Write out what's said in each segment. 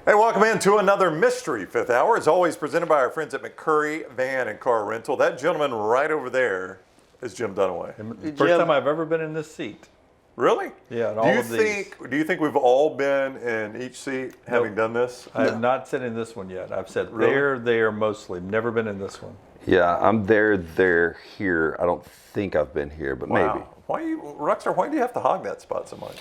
Hey, welcome into another Mystery Fifth Hour. As always, presented by our friends at McCurry Van Car Rental. That gentleman right over there is Jim Dunaway. First time I've ever been in this seat. Really? Yeah, and all of these. Do you think we've all been in each seat having done this? I have not sat in this one yet. I've sat there mostly. Never been in this one. Yeah, I'm there, here. I don't think I've been here, but maybe. Rockstar, why do you have to hog that spot so much?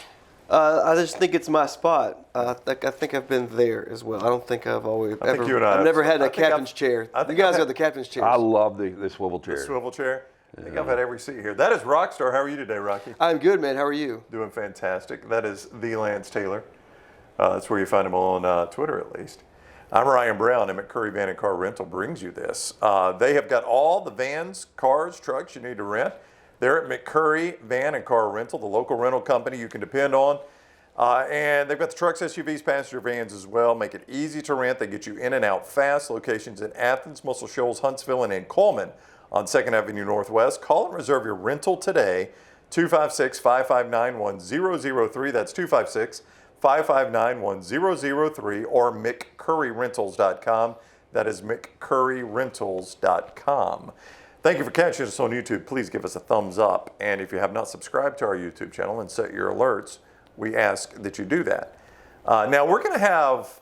I just think it's my spot. I think I've been there as well. I don't think I've always I've never had a captain's chair. You guys are the captain's chairs. I love the swivel chair. The swivel chair? I think I've had every seat here. That is Rockstar. How are you today, Rocky? I'm good, man. How are you? Doing fantastic. That is the Lance Taylor. That's where you find him on Twitter, at least. I'm Ryan Brown, and McCurry Van Car Rental brings you this. They have got all the vans, cars, trucks you need to rent. They're at McCurry Van Car Rental, the local rental company you can depend on. And they've got the trucks, SUVs, passenger vans as well. Make it easy to rent. They get you in and out fast. Locations in Athens, Muscle Shoals, Huntsville, and in Coleman on 2nd Avenue Northwest. Call and reserve your rental today, 256-559-1003. That's 256-559-1003 or McCurryRentals.com. That is McCurryRentals.com. Thank you for catching us on YouTube. Please give us a thumbs up. And if you have not subscribed to our YouTube channel and set your alerts, we ask that you do that. Now we're going to have,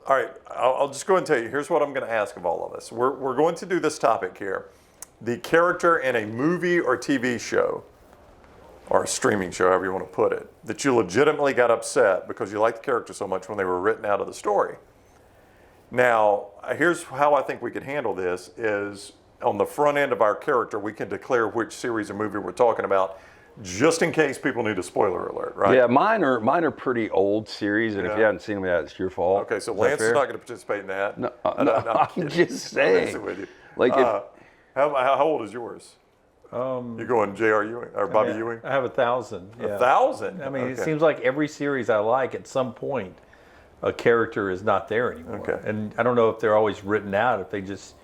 all right, I'll just go ahead and tell you, here's what I'm going to ask of all of us. We're going to do this topic here. The character in a movie or TV show, or a streaming show, however you want to put it, that you legitimately got upset because you liked the character so much when they were written out of the story. Now, here's how I think we could handle this is on the front end of our character, we can declare which series or movie we're talking about, just in case people need a spoiler alert, right? Yeah, mine are pretty old series, and if you haven't seen them yet, it's your fault. Okay, so Lance is not going to participate in that. No, I'm just saying. I'm with you. Like, how old is yours? You're going J.R. Ewing or Bobby Ewing? I have 1,000. Yeah. 1,000? I mean, It seems like every series I like, at some point, a character is not there anymore. Okay. And I don't know if they're always written out, if they just,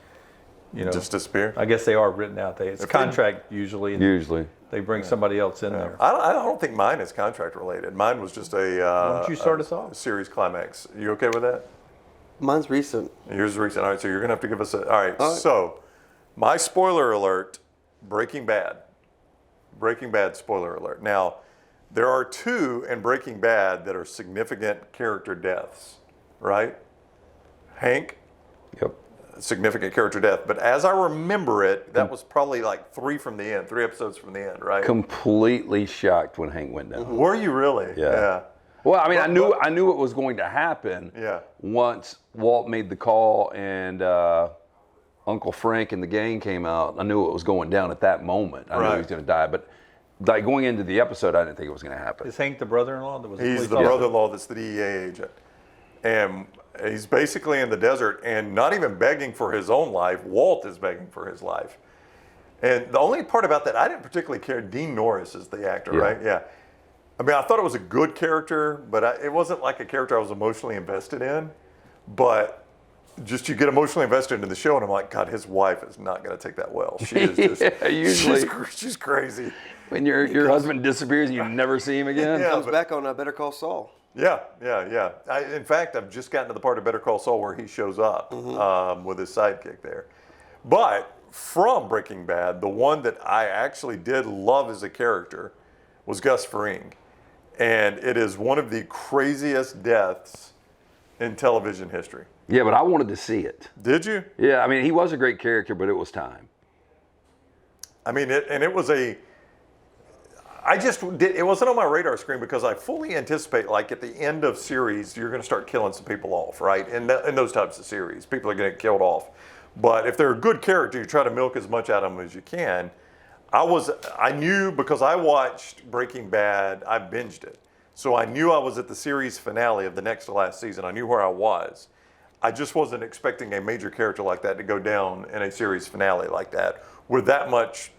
just disappear? I guess they are written out. It's contract usually. Usually. They bring somebody else in there. I don't think mine is contract related. Mine was just a Why don't you start us off? Series climax. You okay with that? Mine's recent. Yours is recent. All right, so you're going to have to give us all right. So my spoiler alert, Breaking Bad. Breaking Bad spoiler alert. Now, there are two in Breaking Bad that are significant character deaths, right? Hank? Yep. Significant character death. But as I remember it, that was probably like 3 episodes from the end, right? Completely shocked when Hank went down. Were you really? Yeah. Well, I mean, I knew it was going to happen. Yeah. Once Walt made the call and Uncle Frank and the gang came out, I knew it was going down at that moment. I knew he was going to die, but like going into the episode, I didn't think it was going to happen. Is Hank the brother-in-law? He's the brother-in-law that's the DEA agent. And he's basically in the desert and not even begging for his own life. Walt is begging for his life. And the only part about that, I didn't particularly care. Dean Norris is the actor, right? Yeah. I mean, I thought it was a good character, but it wasn't like a character I was emotionally invested in. But just you get emotionally invested into the show, and I'm like, God, his wife is not going to take that well. She is just, usually she's crazy. When your husband disappears and you never see him again. Comes back on Better Call Saul. Yeah. In fact, I've just gotten to the part of Better Call Saul where he shows up with his sidekick there. But from Breaking Bad, the one that I actually did love as a character was Gus Fring. And it is one of the craziest deaths in television history. Yeah, but I wanted to see it. Did you? Yeah, I mean, he was a great character, but it was time. I mean, it wasn't on my radar screen because I fully anticipate, like at the end of series, you're going to start killing some people off, right? In those types of series, people are going to get killed off. But if they're a good character, you try to milk as much out of them as you can. I knew because I watched Breaking Bad, I binged it. So I knew I was at the series finale of the next to last season. I knew where I was. I just wasn't expecting a major character like that to go down in a series finale like that with that much,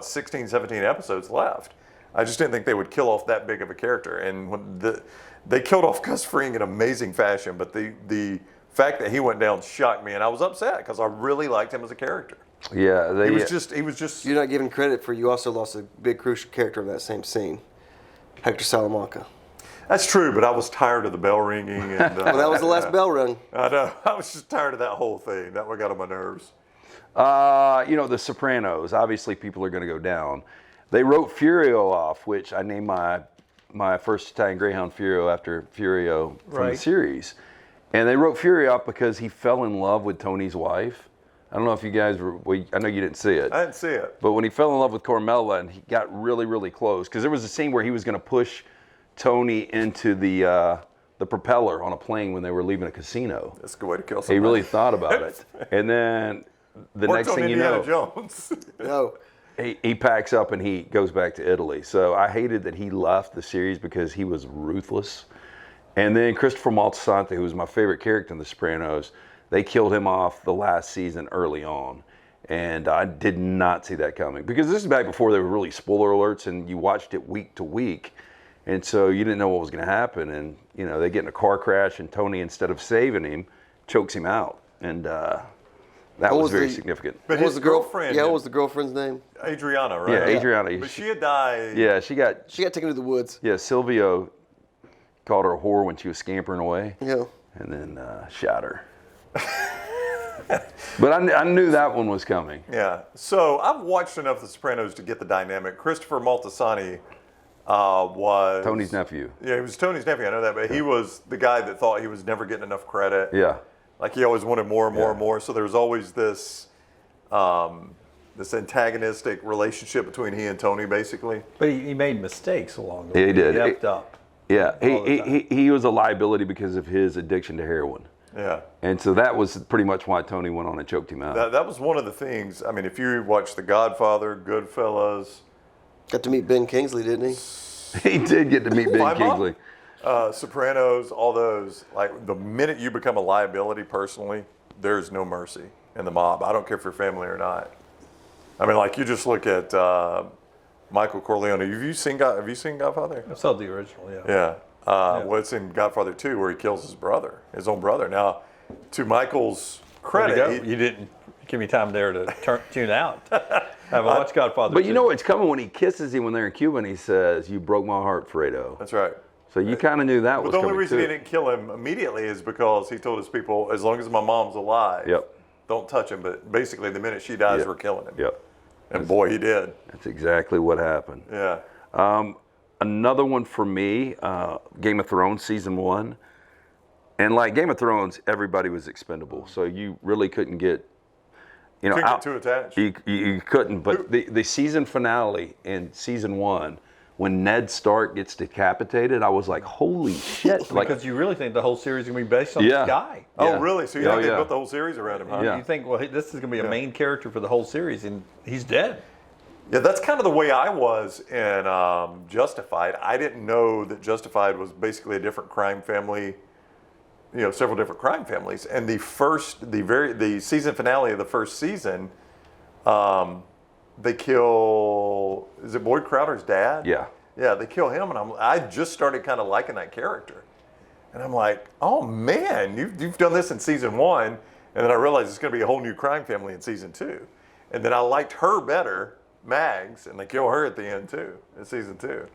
16, 17 episodes left. I just didn't think they would kill off that big of a character. And when they killed off Gus Fring in amazing fashion, but the fact that he went down shocked me, and I was upset because I really liked him as a character. Yeah, he was just. You're not giving credit for you also lost a big crucial character in that same scene, Hector Salamanca. That's true, but I was tired of the bell ringing. And, Well, that was the last bell rung. I know. I was just tired of that whole thing. That one got on my nerves. The Sopranos. Obviously, people are going to go down. They wrote Furio off, which I named my first Italian Greyhound Furio after Furio from the series. And they wrote Furio off because he fell in love with Tony's wife. I don't know if you guys I know you didn't see it. I didn't see it. But when he fell in love with Carmela and he got really, really close, because there was a scene where he was going to push Tony into the propeller on a plane when they were leaving a casino. That's a good way to kill somebody. He really thought about it. And then the next thing you know, Jones. No. he packs up and he goes back to Italy. So I hated that he left the series because he was ruthless. And then Christopher Moltisanti, who was my favorite character in The Sopranos, they killed him off the last season early on. And I did not see that coming. Because this is back before there were really spoiler alerts and you watched it week to week. And so you didn't know what was going to happen. And, they get in a car crash and Tony, instead of saving him, chokes him out. And that was very significant. But his girlfriend. Yeah, what was the girlfriend's name? Adriana, right? Yeah, Adriana. But she had died. Yeah, she got taken to the woods. Yeah, Silvio called her a whore when she was scampering away. Yeah. And then shot her. But I knew that one was coming. Yeah. So I've watched enough of The Sopranos to get the dynamic. Christopher Moltisanti was Tony's nephew. Yeah, he was Tony's nephew. I know that, but he was the guy that thought he was never getting enough credit. Yeah. Like he always wanted more and more and more. So there was always this this antagonistic relationship between he and Tony, basically. But he made mistakes along the way. Yeah, he did. He effed up. Yeah, he was a liability because of his addiction to heroin. Yeah. And so that was pretty much why Tony went on and choked him out. That was one of the things. I mean, if you watch The Godfather, Goodfellas. Got to meet Ben Kingsley, didn't he? He did get to meet Ben Kingsley. Sopranos, all those. Like, the minute you become a liability personally, there's no mercy in the mob. I don't care if you're family or not. I mean, like, you just look at Michael Corleone. Have you seen Godfather? I saw the original, yeah. Yeah. Well, it's in Godfather 2 where he kills his own brother. Now, to Michael's credit, you didn't give me time there to tune out. I haven't watched Godfather. But you know what's coming when he kisses him when they're in Cuba and he says, "You broke my heart, Fredo." That's right. So you kind of knew that was coming. But the only reason he didn't kill him immediately is because he told his people, as long as my mom's alive, don't touch him. But basically, the minute she dies, we're killing him. Yep. And boy, he did. That's exactly what happened. Yeah. Another one for me, Game of Thrones season 1. And like Game of Thrones, everybody was expendable. So you really couldn't get, couldn't get too attached. You couldn't. But the season finale in season 1, when Ned Stark gets decapitated, I was like, holy shit. Because you really think the whole series is going to be based on this guy. Oh, really? So you think they built the whole series around him, huh? You think, well, this is going to be a main character for the whole series, and he's dead. Yeah, that's kind of the way I was in Justified. I didn't know that Justified was basically a different crime family, several different crime families. And the season finale of the first season, they kill, is it Boyd Crowder's dad? Yeah. Yeah, they kill him, and I just started kind of liking that character. And I'm like, oh man, you've done this in season 1, and then I realized it's going to be a whole new crime family in season 2. And then I liked her better, Mags, and they kill her at the end too, in season 2. And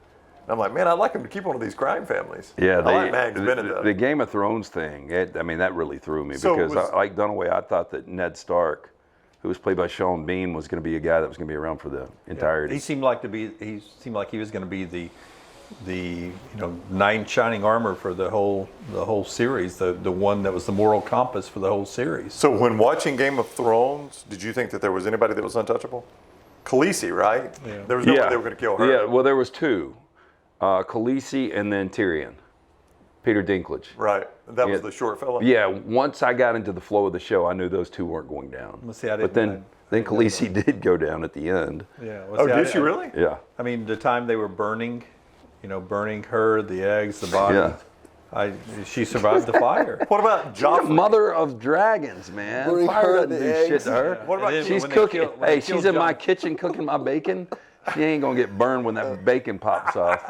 I'm like, man, I'd like them to keep one of these crime families. Yeah, I like Mags Bennett. The Game of Thrones thing, that really threw me because like Dunaway, I thought that Ned Stark, who was played by Sean Bean, was going to be a guy that was going to be around for the entirety. He seemed like he was going to be the knight in shining armor for the whole series, the one that was the moral compass for the whole series. So when watching Game of Thrones, did you think that there was anybody that was untouchable? Khaleesi, right? Yeah. There was no way they were going to kill her. Yeah, well, there was 2. Khaleesi and then Tyrion. Peter Dinklage. Right. That was the short fella? Yeah, once I got into the flow of the show, I knew those 2 weren't going down. Well, see, but then Khaleesi did go down at the end. Yeah. Well, did she really? Yeah. I mean, the time they were burning her, the eggs, the body. Yeah. She survived the fire. What about Joffrey? Mother of dragons, man. Burning Fire her, doesn't the do shit to her. What about She's cooking. Hey, she's in my kitchen cooking my bacon. She ain't gonna get burned when that bacon pops off.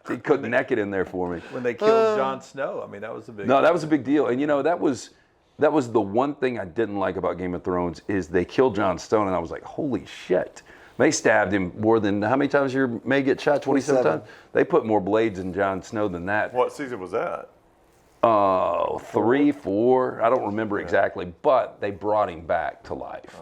She cooked naked in there for me. When they killed Jon Snow, I mean, that was a big. No, that was a big deal. And that was the one thing I didn't like about Game of Thrones is they killed Jon Snow, and I was like, holy shit. They stabbed him more than, how many times you may get shot? 27 times? They put more blades in Jon Snow than that. What season was that? 3, 4, I don't remember exactly, but they brought him back to life,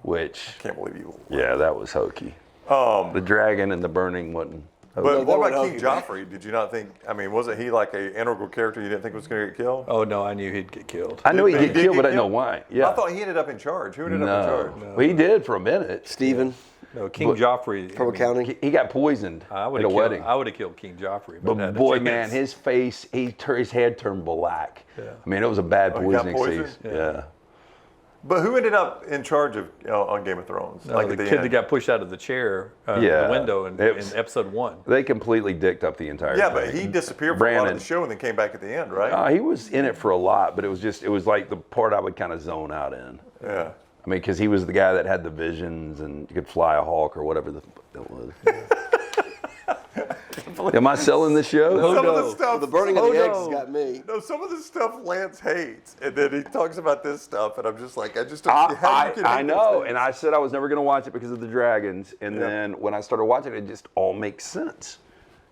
which, I can't believe you. yeah, that was hokey. The dragon and the burning wasn't. But what about King Joffrey? Did you not think, I mean, wasn't he like an integral character you didn't think was going to get killed? Oh, no, I knew he'd get killed. I know he'd get killed, but I didn't know why. Yeah. I thought he ended up in charge. Who ended up in charge? No. Well, he did for a minute. Stephen. No, King Joffrey. From accounting. He got poisoned at a wedding. I would have killed King Joffrey. But boy, man, his face, his head turned black. Yeah. I mean, it was a bad he got poisoning poisoned? season. Yeah. But who ended up in charge of on Game of Thrones? No, the kid that got pushed out of the chair, the window in episode 1. They completely dicked up the entire thing. Yeah, but he disappeared for a lot of the show and then came back at the end, right? He was in it for a lot, but it was like the part I would kind of zone out in. Yeah. I mean, because he was the guy that had the visions and could fly a hawk or whatever it was. Am I selling this show? Some of the stuff, The burning of the eggs has got me. No, some of the stuff Lance hates, and then he talks about this stuff, and I'm just like, I just don't see how you can hate I know, this and I said I was never going to watch it because of the dragons, and then when I started watching it, it just all makes sense,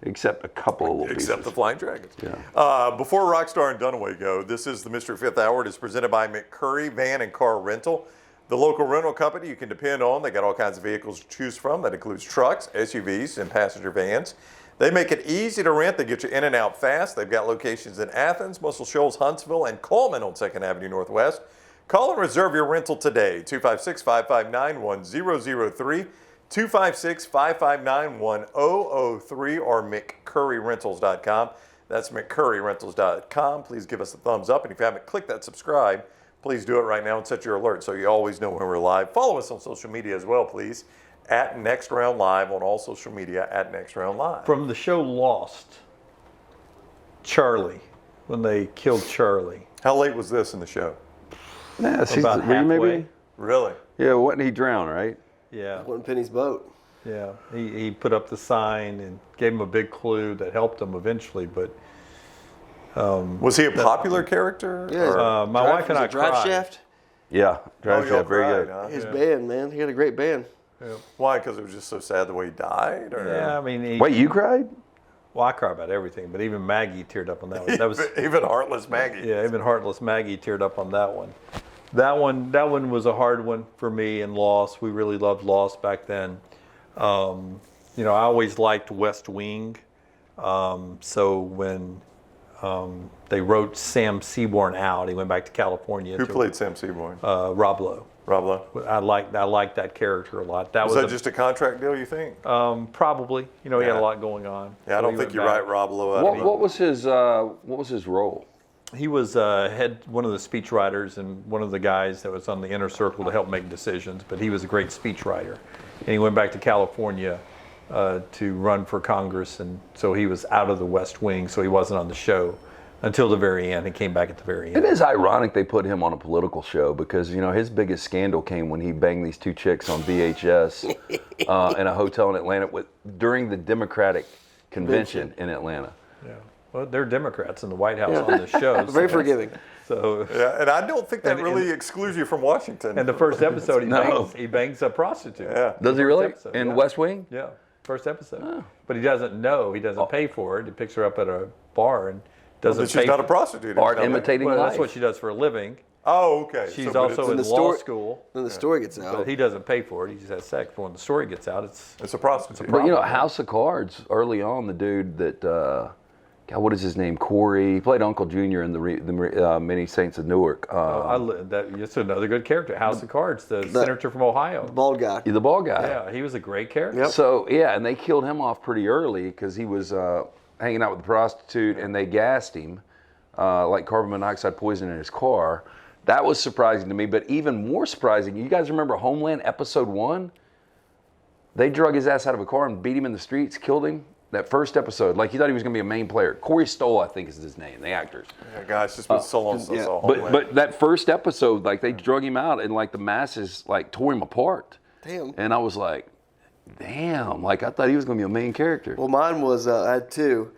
except a couple of little Except pieces. the Flying Dragons. Yeah. Before Rockstar and Dunaway go, this is the Mystery Fifth Hour. It is presented by McCurry Van and Car Rental, the local rental company you can depend on. They got all kinds of vehicles to choose from. That includes trucks, SUVs, and passenger vans. They make it easy to rent. They get you in and out fast. They've got locations in Athens, Muscle Shoals, Huntsville, and Coleman on 2nd Avenue Northwest. Call and reserve your rental today, 256-559-1003, 256-559-1003, or McCurryRentals.com. That's McCurryRentals.com. Please give us a thumbs up, and if you haven't clicked that subscribe, please do it right now and set your alert so you always know when we're live. Follow us on social media as well, please. At Next Round Live on all social media, at Next Round Live. From the show Lost, Charlie, when they killed Charlie. How late was this in the show? Yeah, About halfway. Really? Yeah, wasn't he drowned, right? Yeah. Wasn't Penny's boat. Yeah. He put up the sign and gave him a big clue that helped him eventually, but Was he a popular character? Yeah. my wife and I Drive cried. Shaft. Yeah, Drive y'all Shaft, very cried, good. huh? His band, man. He had a great band. Why? Because it was just so sad the way he died? Or? Yeah, I mean, Wait, you cried? well, I cry about everything, but even Maggie teared up on that one. That was Even Heartless Maggie. Yeah, even Heartless Maggie teared up on that one. That one was a hard one for me and Lost. We really loved Lost back then. I always liked West Wing. So when they wrote Sam Seaborn out, he went back to California. Who played Sam Seaborn? Rob Lowe. Rob Lowe. I liked that character a lot. Was that just a contract deal, you think? Probably. He had a lot going on. Yeah, I don't think you write Rob Lowe out. What was his role? He was one of the speech writers and one of the guys that was on the inner circle to help make decisions, but he was a great speech writer. And he went back to California to run for Congress, and so he was out of the West Wing, so he wasn't on the show until the very end. He came back at the very end. It is ironic they put him on a political show because, his biggest scandal came when he banged these two chicks on VHS in a hotel in Atlanta during the Democratic convention in Atlanta. Yeah. Well, they're Democrats in the White House on the show. Very forgiving. So Yeah, and I don't think that really excludes you from Washington. and the first episode, he bangs a prostitute. Yeah. Does he really? episode, In yeah. West Wing? Yeah, first episode. But he doesn't know. He doesn't pay for it. He picks her up at a bar and doesn't But pay. she's not a prostitute. Art it's not imitating Well, life. that's what she does for a living. Oh, okay. She's but also in the law story- school. Then the story gets out. But he doesn't pay for it. He just has sex. But when the story gets out, it's a prostitute. But House of Cards, early on, the dude that, God, what is his name? Corey. He played Uncle Junior in the Many Saints of Newark. That's another good character. House of Cards, the senator from Ohio. Bald guy. The ball guy. Yeah, he was a great character. Yep. So, and they killed him off pretty early because he was hanging out with the prostitute and they gassed him, like carbon monoxide poison in his car. That was surprising to me, but even more surprising, you guys remember Homeland Episode 1? They drug his ass out of a car and beat him in the streets, killed him. That first episode, like he thought he was going to be a main player. Corey Stoll, I think is his name, the actors. Yeah, guys, it's been so long since I saw But Homeland. but that first episode, like they drug him out and like the masses like tore him apart. Damn. And I was like, damn, like I thought he was going to be a main character. Well, mine was, I had two.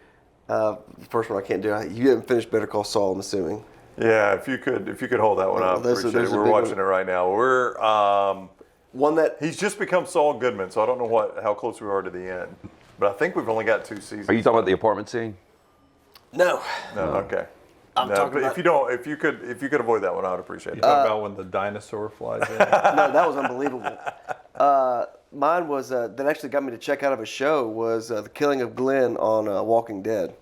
The first one I can't do. You haven't finished Better Call Saul, I'm assuming. Yeah, if you could hold that one up, Those are appreciate it. big We're watching ones. it right now. We're one that he's just become Saul Goodman, so I don't know how close we are to the end. But I think we've only got 2 seasons. Are you talking about the apartment scene? No. Okay. I'm talking about. If you could avoid that one, I would appreciate You it. talk about when the dinosaur flies in. No, that was unbelievable. Mine was that actually got me to check out of a show was the killing of Glenn on Walking Dead.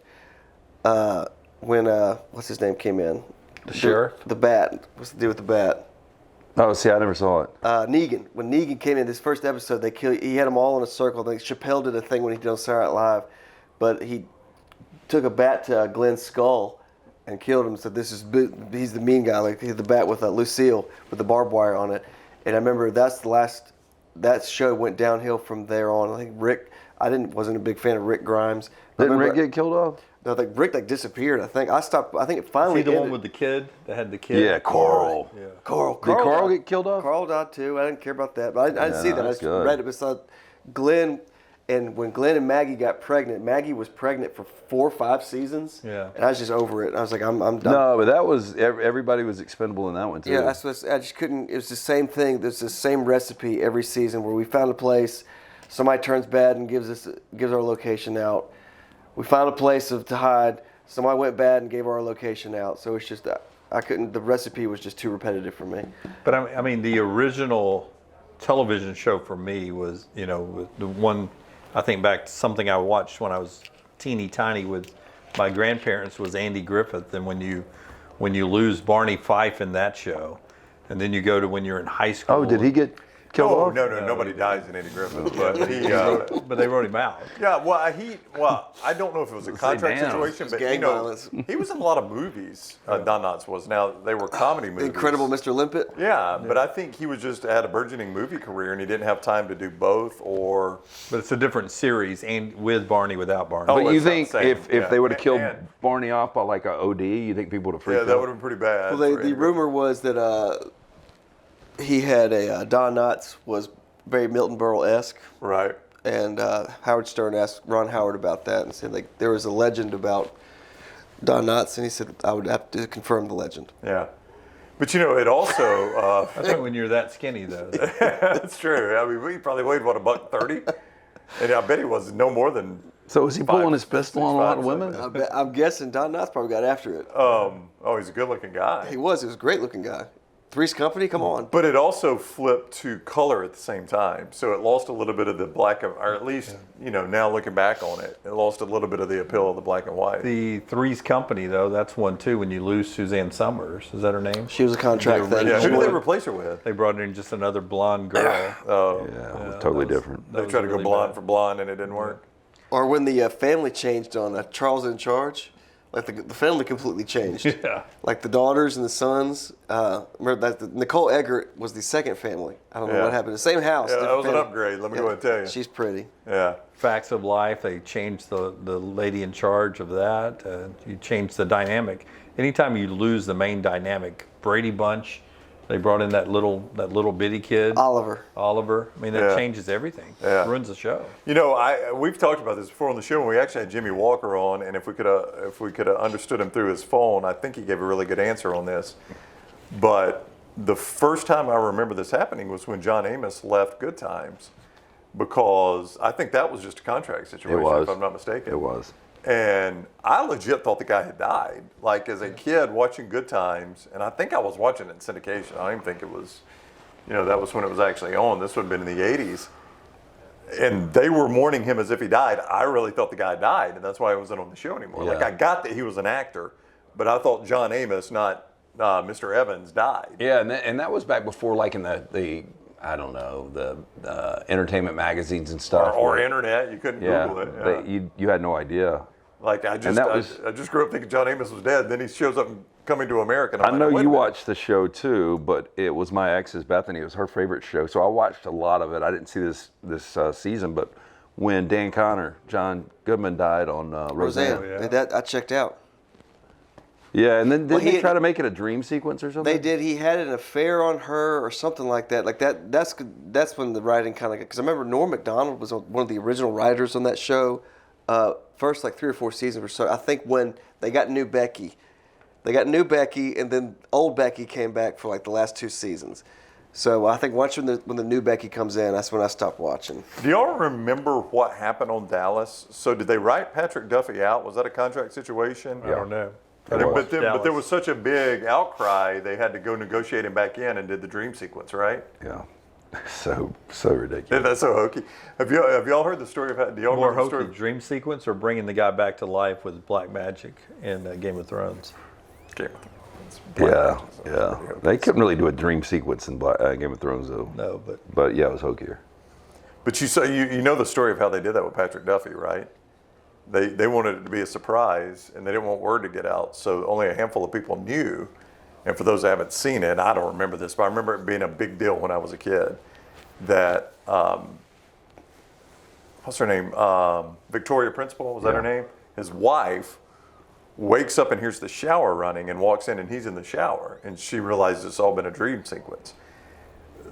When what's his name came in? The sheriff? The bat. What's the deal with the bat? Oh, see, I never saw it. Negan. When Negan came in this first episode, he had them all in a circle. I think Chappelle did a thing when he did on Saturday Night Live, but he took a bat to Glenn's skull and killed him. So he's the mean guy, like the bat with Lucille with the barbed wire on it. And I remember that show went downhill from there on. I think Rick. Wasn't a big fan of Rick Grimes. Didn't Rick get killed off? No, I think Rick disappeared. I think it finally. See the one with the kid that had the kid? Yeah, Carl. Yeah. Carl. Did Carl get killed off? Carl died too. I didn't care about that, but I didn't see that. I just good. read it beside Glenn. And when Glenn and Maggie got pregnant, Maggie was pregnant for 4 or 5 seasons. Yeah. And I was just over it. I was like, I'm done. No, but that was everybody was expendable in that one too. Yeah, I just couldn't. It was the same thing. There's the same recipe every season where we found a place, somebody turns bad and gives our location out. We found a place to hide. Somebody went bad and gave our location out. So it's just I couldn't. The recipe was just too repetitive for me. But I mean, the original television show for me was, the one. I think back to something I watched when I was teeny tiny with my grandparents was Andy Griffith, and when you lose Barney Fife in that show, and then you go to when you're in high school. Oh, did he get killed off? No, nobody dies in Eddie Griffith, but but they wrote him out. Yeah, I don't know if it was a contract situation, but gang violence. he was in a lot of movies. Don Knotts was. Now they were comedy movies. Incredible Mr. Limpet. Yeah, but I think he was just had a burgeoning movie career, and he didn't have time to do both. But it's a different series, and with Barney, without Barney. But you it's not think the same. if they would have killed And- Barney off by like a OD, you think people would have freaked out? Yeah, that would have been pretty bad. Well, for the Eddie rumor was that he had Don Knotts was very Milton Berle-esque. Right. And Howard Stern asked Ron Howard about that and said like there was a legend about Don Knotts, and he said I would have to confirm the legend. Yeah. But it also. I think when you're that skinny, though. That's true. I mean, he probably weighed $130, and I bet he was no more than. So was he pulling his pistol on a lot of women? I'm guessing Don Knotts probably got after it. He's a good-looking guy. He was a great-looking guy. Three's Company, come on. But it also flipped to color at the same time, so it lost a little bit of the black, or at least now looking back on it, it lost a little bit of the appeal of the black and white. The Three's Company, though, that's one too. When you lose Suzanne Summers, is that her name? She was a contract thing. Yeah, who did they replace her with? They brought in just another blonde girl. Oh, Yeah, it was totally different. they tried to go blonde for blonde, and it didn't work. Or when the family changed on Charles in Charge, like the family completely changed. Yeah. Like the daughters and the sons. Remember that Nicole Eggert was the second family. I don't know what happened. The same house. Yeah, that different was an family. upgrade. Let me go ahead and tell you. She's pretty. Yeah. Facts of Life, they changed the lady in charge of that. You change the dynamic. Anytime you lose the main dynamic, Brady Bunch, they brought in that little bitty kid. Oliver. I mean, that changes everything. Yeah. Ruins the show. We've talked about this before on the show when we actually had Jimmy Walker on, and if we could have understood him through his phone, I think he gave a really good answer on this. But the first time I remember this happening was when John Amos left Good Times, because I think that was just a contract situation, if I'm not mistaken. It was. And I legit thought the guy had died. Like as a kid watching Good Times, and I think I was watching it in syndication. I don't even think it was, that was when it was actually on. This would have been in the 80s. And they were mourning him as if he died. I really thought the guy died, and that's why he wasn't on the show anymore. Yeah. Like I got that he was an actor, but I thought John Amos, not Mr. Evans, died. Yeah, and that was back before, like in the I don't know, the entertainment magazines and stuff. Or internet, you couldn't Google it. Yeah. You had no idea. Like I just grew up thinking John Amos was dead. Then he shows up Coming to America. I know you watched the show too, but it was my ex's Bethany. It was her favorite show, so I watched a lot of it. I didn't see this season, but when Dan Connor, John Goodman died on Roseanne. I checked out. Yeah, and then didn't they try to make it a dream sequence or something? They did. He had an affair on her or something like that. Like that. That's when the writing kind of. Because I remember Norm Macdonald was one of the original writers on that show. First, like 3 or 4 seasons or so. I think when they got new Becky, and then old Becky came back for like the last 2 seasons. So I think once when the new Becky comes in, that's when I stopped watching. Do y'all remember what happened on Dallas? So did they write Patrick Duffy out? Was that a contract situation? I don't know. But there was such a big outcry, they had to go negotiate him back in and did the dream sequence, right? Yeah. So ridiculous. Yeah, that's so hokey. Have y'all heard the story of how? Do y'all More remember the hokey story? dream sequence or bringing the guy back to life with black magic in Game of Thrones? Game of Thrones. Yeah. They couldn't really do a dream sequence in Game of Thrones, though. No, But yeah, it was hokier. But you know the story of how they did that with Patrick Duffy, right? They wanted it to be a surprise, and they didn't want word to get out, so only a handful of people knew. And for those that haven't seen it, I don't remember this, but I remember it being a big deal when I was a kid. That what's her name? Victoria Principal, was that her name? His wife wakes up and hears the shower running and walks in, and he's in the shower, and she realizes it's all been a dream sequence.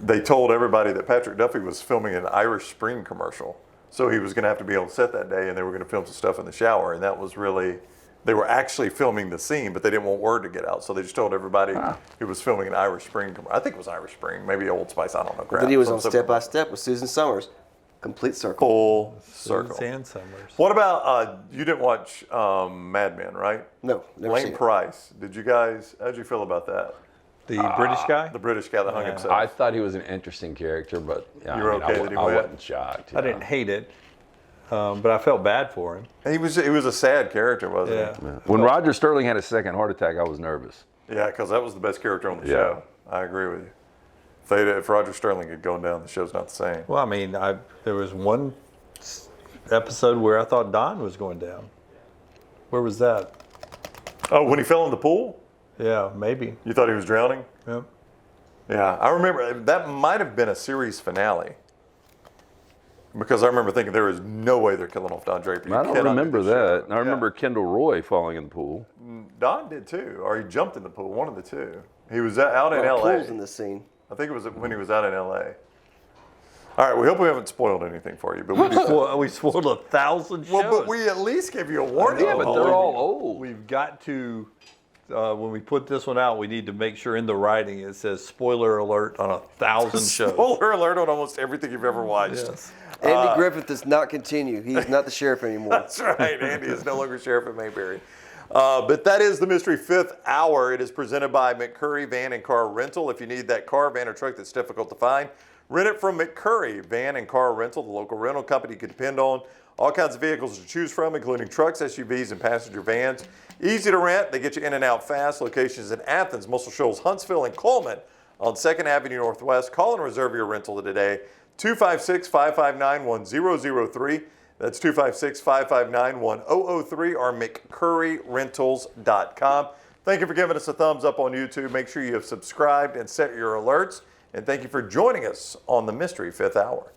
They told everybody that Patrick Duffy was filming an Irish Spring commercial. So he was going to have to be on set that day, and they were going to film some stuff in the shower. And that was really, they were actually filming the scene, but they didn't want word to get out. So they just told everybody he was filming an Irish Spring. I think it was Irish Spring, maybe Old Spice, I don't know. Then he was on Step by Step with Susan Summers. Complete circle. Full circle. Sand Summers. What about, you didn't watch Mad Men, right? No, never Lane seen it. Price. How'd you feel about that? The British guy? The British guy that hung himself. I thought he was an interesting character, but yeah, You were okay that he I went? wasn't shocked. I didn't hate it, but I felt bad for him. He was a sad character, wasn't he? When Roger Sterling had a second heart attack, I was nervous. Yeah, because that was the best character on the Yeah. show. I agree with you. If Roger Sterling had gone down, the show's not the same. Well, I mean, there was one episode where I thought Don was going down. Where was that? Oh, when he fell in the pool? Yeah, maybe. You thought he was drowning? Yeah. Yeah, I remember that might have been a series finale. Because I remember thinking there is no way they're killing off Don Draper. You I don't cannot remember do this that. show. I remember Kendall Roy falling in the pool. Don did too, or he jumped in the pool, one of the two. He was out in Well, L.A. Pools in this scene. I think it was when he was out in L.A. All right, we hope we haven't spoiled anything for you, but we We spoiled 1,000 shows. well, but we at least gave you a warning. Yeah, but they're all old. We've got to, when we put this one out, we need to make sure in the writing it says spoiler alert on 1,000 shows. Spoiler alert on almost everything you've ever watched. Yes. Andy Griffith does not continue. He's not the sheriff anymore. That's right. Andy is no longer sheriff of Mayberry. But that is the Mystery Fifth Hour. It is presented by McCurry Van and Car Rental. If you need that car, van, or truck that's difficult to find, rent it from McCurry Van and Car Rental, the local rental company you can depend on. All kinds of vehicles to choose from, including trucks, SUVs, and passenger vans. Easy to rent. They get you in and out fast. Locations in Athens, Muscle Shoals, Huntsville, and Coleman on 2nd Avenue Northwest. Call and reserve your rental today. 256-559-1003. That's 256-559-1003 or McCurryRentals.com. Thank you for giving us a thumbs up on YouTube. Make sure you have subscribed and set your alerts. And thank you for joining us on the Mystery Fifth Hour.